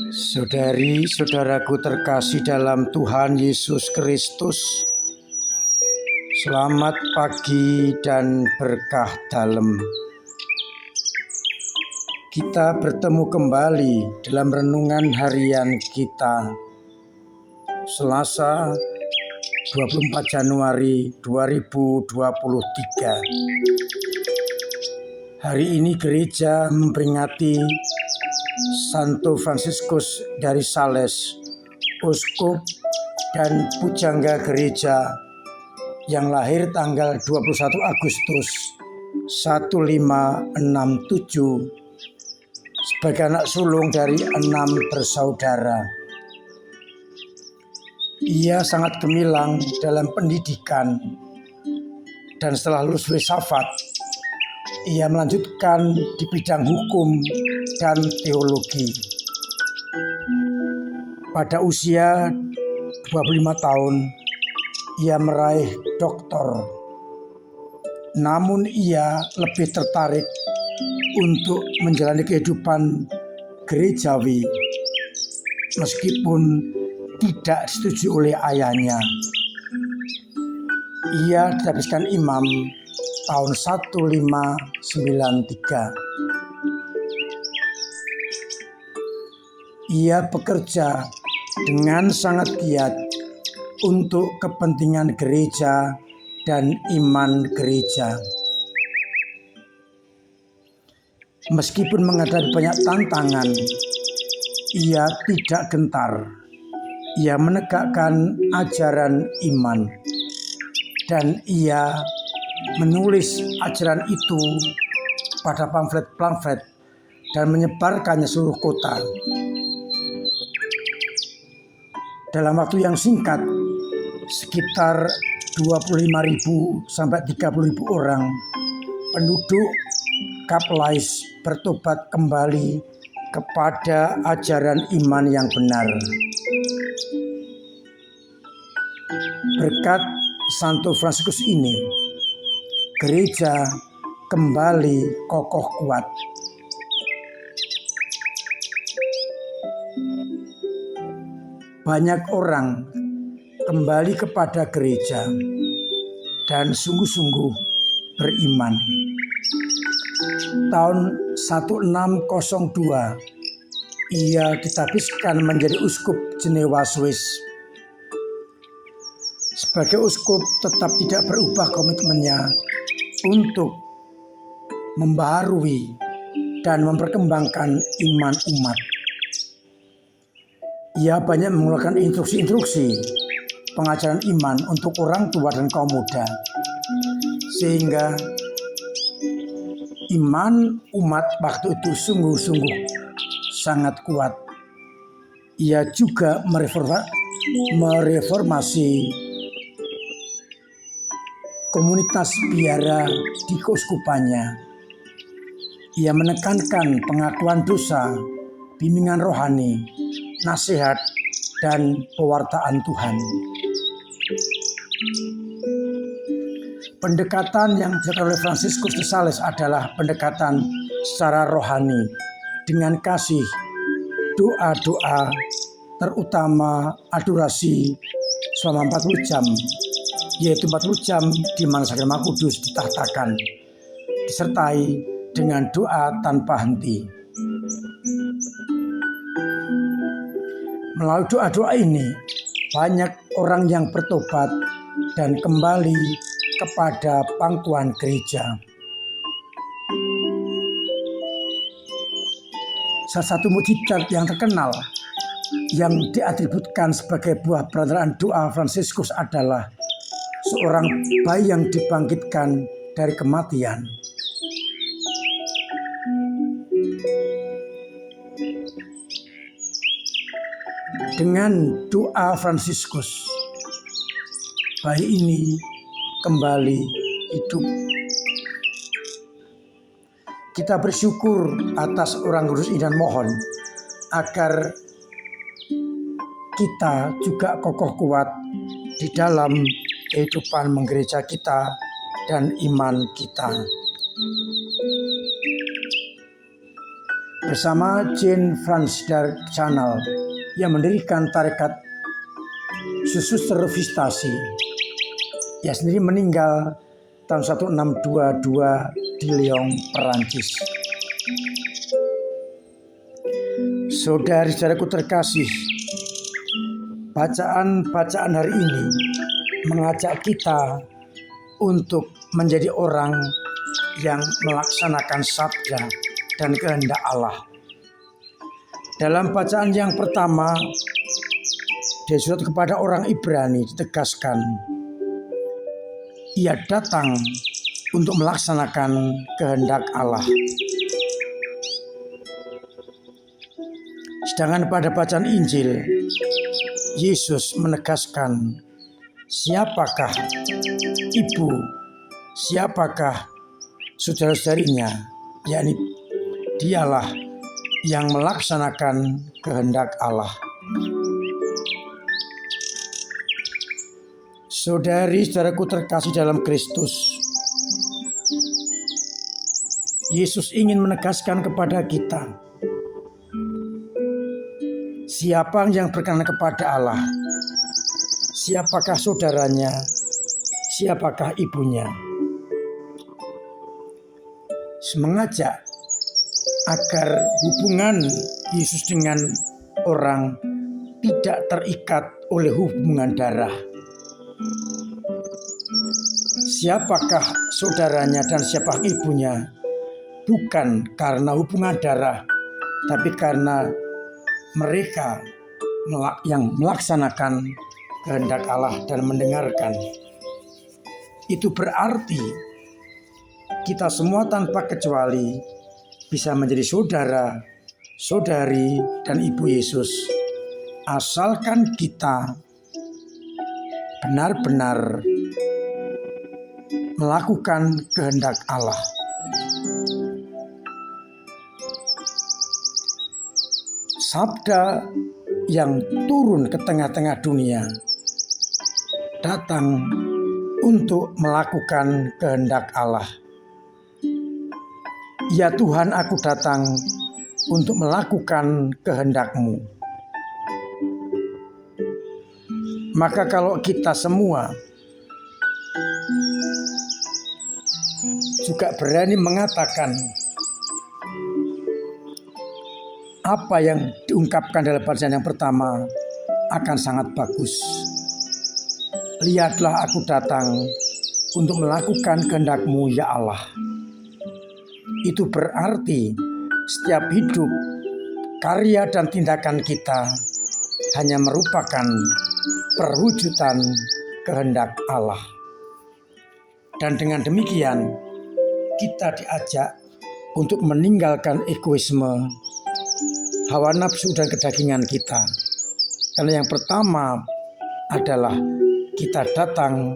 Saudari-saudaraku terkasih dalam Tuhan Yesus Kristus, selamat pagi dan berkah dalam. Kita bertemu kembali dalam renungan harian kita, Selasa 24 Januari 2023. Hari ini gereja memperingati Santo Fransiskus dari Sales, uskup dan pujangga gereja yang lahir tanggal 21 Agustus 1567 sebagai anak sulung dari 6 bersaudara. Ia sangat gemilang dalam pendidikan dan setelah lulus filsafat, ia melanjutkan di bidang hukum dan teologi. Pada usia 25 tahun, ia meraih doktor. Namun ia lebih tertarik untuk menjalani kehidupan gerejawi meskipun tidak disetujui oleh ayahnya. Ia dihabiskan imam tahun 1593. Ia bekerja dengan sangat giat untuk kepentingan gereja dan iman gereja. Meskipun menghadapi banyak tantangan, ia tidak gentar. Ia menegakkan ajaran iman dan ia menulis ajaran itu pada pamflet-pamflet dan menyebarkannya seluruh kota. Dalam waktu yang singkat, sekitar 25.000 sampai 30.000 orang penduduk Kaplais bertobat kembali kepada ajaran iman yang benar. Berkat Santo Fransiskus ini, gereja kembali kokoh kuat. Banyak orang kembali kepada gereja dan sungguh-sungguh beriman. Tahun 1602, ia ditabiskan menjadi uskup Jenewa, Swiss. Sebagai uskup tetap tidak berubah komitmennya untuk membaharui dan memperkembangkan iman umat. Ia banyak mengeluarkan instruksi-instruksi pengajaran iman untuk orang tua dan kaum muda, sehingga iman umat waktu itu sungguh-sungguh sangat kuat. Ia juga mereformasi komunitas biara di keuskupannya. Ia menekankan pengakuan dosa, bimbingan rohani, nasihat, dan pewartaan Tuhan. Pendekatan yang dilakukan oleh Fransiskus de Sales adalah pendekatan secara rohani dengan kasih, doa-doa, terutama adorasi selama 40 jam, yaitu 40 jam di mana Sakrament Kudus ditahtakan, disertai dengan doa tanpa henti. Melalui doa-doa ini, banyak orang yang bertobat dan kembali kepada pangkuan gereja. Salah satu mukjizat yang terkenal yang diatributkan sebagai buah perantaraan doa Fransiskus adalah seorang bayi yang dibangkitkan dari kematian. Dengan doa Fransiskus, bayi ini kembali hidup. Kita bersyukur atas orang kudus ini dan mohon agar kita juga kokoh kuat di dalam kehidupan menggereja kita dan iman kita. Bersama Jane Franz Dark Channel yang mendirikan tarekat Suster Vistasi. Ia sendiri meninggal tahun 1622 di Lyon, Perancis. Saudari-saudaraku terkasih, bacaan-bacaan hari ini mengajak kita untuk menjadi orang yang melaksanakan sabda dan kehendak Allah. Dalam bacaan yang pertama, di surat kepada orang Ibrani ditegaskan, ia datang untuk melaksanakan kehendak Allah. Sedangkan pada bacaan Injil, Yesus menegaskan, siapakah ibu, siapakah saudara-saudarinya, yakni dialah yang melaksanakan kehendak Allah. Saudari-saudaraku terkasih dalam Kristus, Yesus ingin menegaskan kepada kita, siapa yang berkenan kepada Allah, siapakah saudaranya, siapakah ibunya. Mengajak agar hubungan Yesus dengan orang tidak terikat oleh hubungan darah. Siapakah saudaranya dan siapakah ibunya bukan karena hubungan darah, tapi karena mereka yang melaksanakan kehendak Allah dan mendengarkan. Itu berarti kita semua tanpa kecuali bisa menjadi saudara, saudari, dan ibu Yesus, asalkan kita benar-benar melakukan kehendak Allah. Sabda yang turun ke tengah-tengah dunia datang untuk melakukan kehendak Allah. Ya Tuhan, aku datang untuk melakukan kehendak-Mu. Maka kalau kita semua juga berani mengatakan apa yang diungkapkan dalam bacaan yang pertama, akan sangat bagus. Lihatlah aku datang untuk melakukan kehendak-Mu ya Allah. Itu berarti setiap hidup, karya dan tindakan kita hanya merupakan perwujudan kehendak Allah. Dan dengan demikian kita diajak untuk meninggalkan egoisme, hawa nafsu dan kedagingan kita. Karena yang pertama adalah kita datang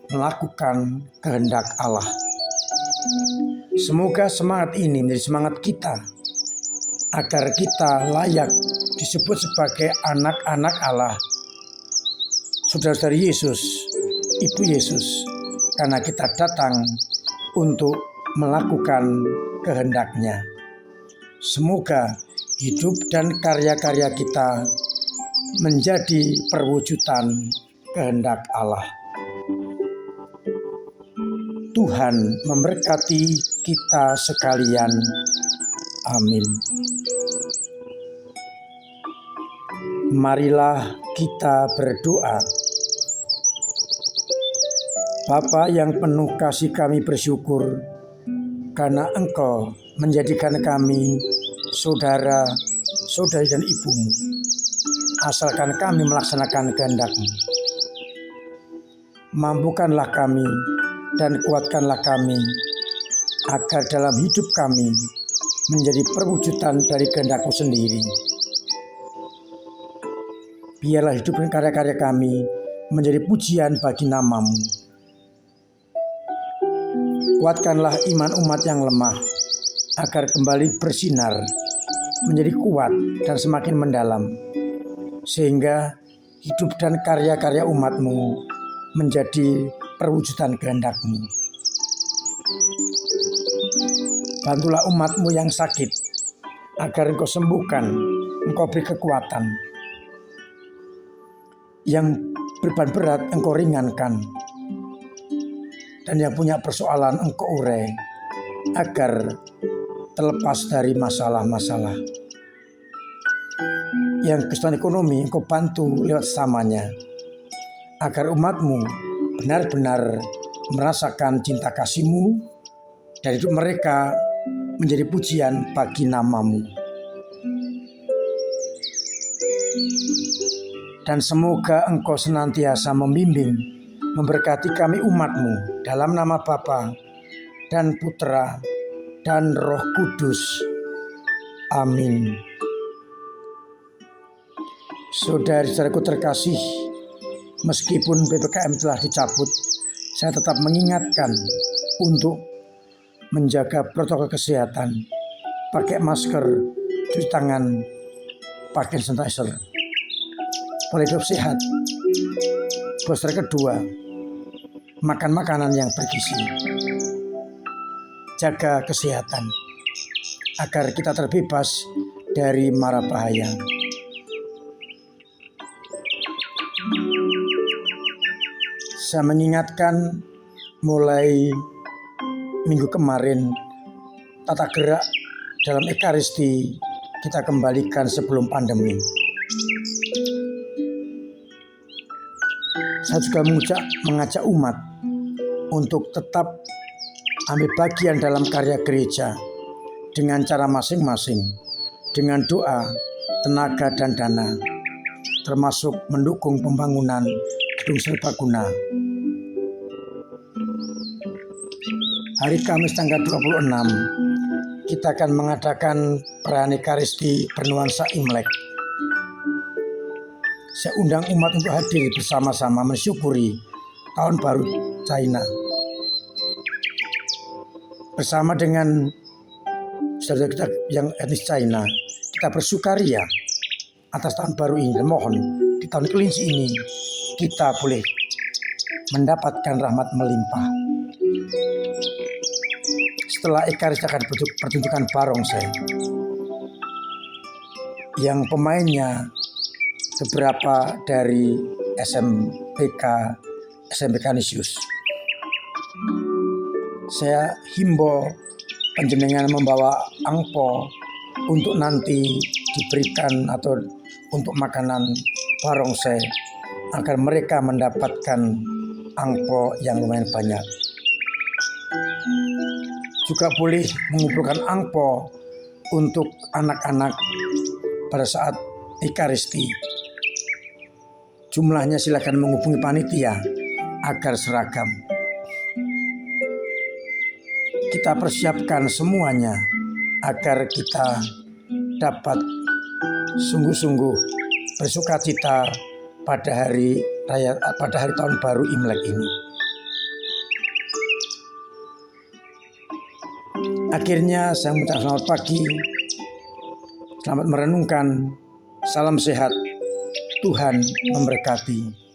melakukan kehendak Allah. Semoga semangat ini menjadi semangat kita agar kita layak disebut sebagai anak-anak Allah, saudara-saudari Yesus, ibu Yesus, karena kita datang untuk melakukan kehendak-Nya. Semoga hidup dan karya-karya kita menjadi perwujudan kehendak Allah. Tuhan memberkati kita sekalian. Amin. Marilah kita berdoa. Bapa yang penuh kasih, kami bersyukur karena Engkau menjadikan kami saudara, saudari dan ibumu, asalkan kami melaksanakan kehendak-Mu. Mampukanlah kami dan kuatkanlah kami, agar dalam hidup kami menjadi perwujudan dari kehendak-Mu sendiri. Biarlah hidup dan karya-karya kami menjadi pujian bagi nama-Mu. Kuatkanlah iman umat yang lemah, agar kembali bersinar, menjadi kuat dan semakin mendalam, sehingga hidup dan karya-karya umat-Mu menjadi perwujudan kehendak-Mu. Bantulah umatmu yang sakit, agar engkau sembuhkan, engkau beri kekuatan. Yang beban berat engkau ringankan, dan yang punya persoalan engkau urai, agar terlepas dari masalah-masalah. Yang kesulitan ekonomi engkau bantu lewat samanya, agar umatmu benar-benar merasakan cinta kasih-Mu, dan hidup mereka menjadi pujian bagi nama-Mu. Dan semoga engkau senantiasa membimbing, memberkati kami umat-Mu dalam nama Bapa dan Putra dan Roh Kudus. Amin. Saudara-saudaraku terkasih, meskipun PPKM telah dicabut, saya tetap mengingatkan untuk menjaga protokol kesehatan, pakai masker, cuci tangan, pakai sanitizer. Pola hidup sehat. Poster kedua, makan makanan yang bergizi. Jaga kesehatan agar kita terbebas dari mara bahaya. Saya mengingatkan mulai minggu kemarin, tata gerak dalam Ekaristi kita kembalikan sebelum pandemi. Saya juga mengajak umat untuk tetap ambil bagian dalam karya gereja dengan cara masing-masing, dengan doa, tenaga, dan dana, termasuk mendukung pembangunan gedung serbaguna. Hari Kamis tanggal 26, kita akan mengadakan perayaan Ekaristi bernuansa Imlek. Saya undang umat untuk hadir bersama-sama mensyukuri Tahun Baru China. Bersama dengan saudara kita yang etnis China, kita bersukaria atas Tahun Baru ini, dan mohon di tahun kelinci ini kita boleh mendapatkan rahmat melimpah. Setelah Ekaristi akan pertunjukan barongsai yang pemainnya beberapa dari SMPK Nisius. Saya himbau panjenengan membawa angpo untuk nanti diberikan atau untuk makanan barongsai, agar mereka mendapatkan angpo yang lumayan banyak. Juga boleh mengumpulkan angpo untuk anak-anak pada saat Ekaristi. Jumlahnya silakan menghubungi panitia agar seragam. Kita persiapkan semuanya agar kita dapat sungguh-sungguh bersukacita pada hari Tahun Baru Imlek ini. Akhirnya saya mengucapkan selamat pagi, selamat merenungkan, salam sehat, Tuhan memberkati.